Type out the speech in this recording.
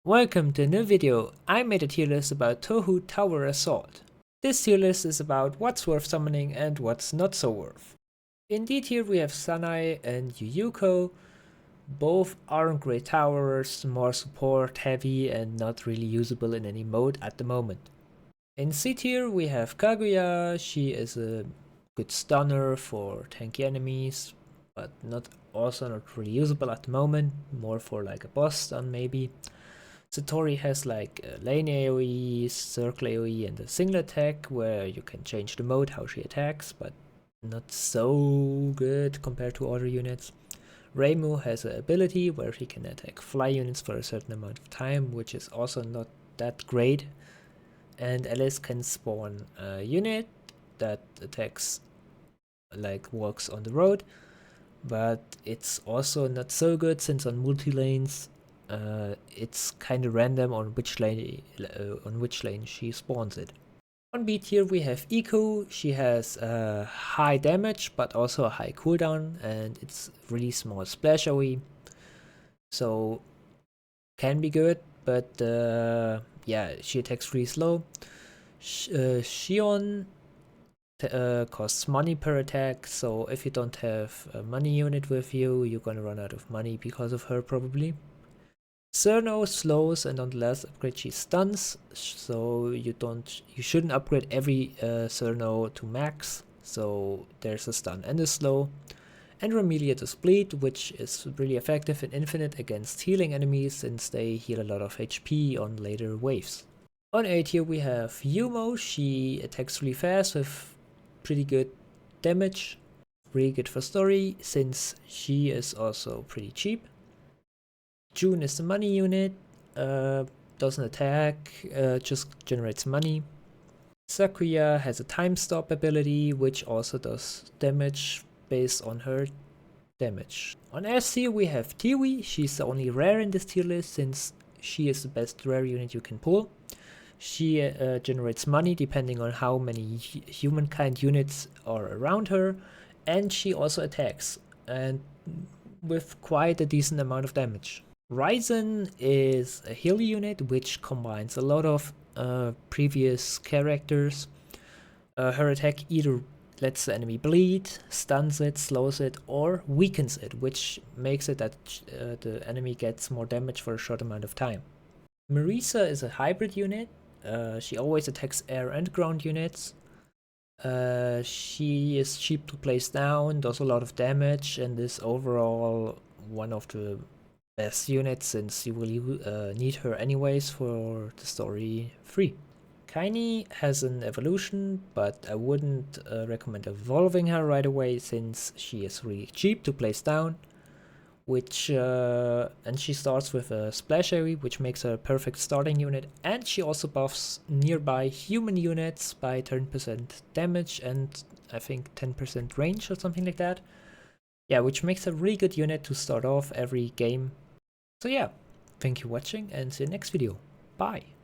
Welcome to a new video. I made a tier list about Touhou Tower Assault. This tier list is about what's worth summoning and what's not so worth. In D tier we have Sanai and Yuyuko. Both aren't great towers, more support heavy and not really usable in any mode at the moment. In C tier we have Kaguya. She is a good stunner for tanky enemies, but also not really usable at the moment, more for like a boss stun maybe. Satori has like a lane AoE, circle AoE, and a single attack where you can change the mode how she attacks, but not so good compared to other units. Reimu has an ability where he can attack fly units for a certain amount of time, which is also not that great. And Alice can spawn a unit that attacks, like walks on the road, but it's also not so good since on multi-lanes it's kind of random on which lane she spawns it. On B tier we have Iku. She has high damage but also a high cooldown, and it's really small splash AoE, so can be good, but yeah, she attacks really slow. Shion costs money per attack, so if you don't have a money unit with you, you're gonna run out of money because of her probably. Cerno slows, and on the last upgrade she stuns, so you shouldn't upgrade every Cerno to max, so there's a stun and a slow. And Remelia does bleed, which is really effective in Infinite against healing enemies since they heal a lot of HP on later waves. On A tier we have Yumo. She attacks really fast with pretty good damage, really good for story since she is also pretty cheap. June is the money unit, doesn't attack, just generates money. Sakuya has a time stop ability, which also does damage based on her damage. On S tier we have Tiwi. She's the only rare in this tier list since she is the best rare unit you can pull. She generates money depending on how many humankind units are around her, and she also attacks, and with quite a decent amount of damage. Ryzen is a heal unit which combines a lot of previous characters. Her attack either lets the enemy bleed, stuns it, slows it, or weakens it, which makes it that the enemy gets more damage for a short amount of time. Marisa is a hybrid unit. She always attacks air and ground units. She is cheap to place down, does a lot of damage, and is overall one of the best unit since you will need her anyways for the story 3. Kaini has an evolution, but I wouldn't recommend evolving her right away since she is really cheap to place down, and she starts with a splash AoE, which makes her a perfect starting unit, and she also buffs nearby human units by 10% damage and I think 10% range or something like that. Yeah, which makes a really good unit to start off every game. So yeah, thank you for watching and see you next video. Bye!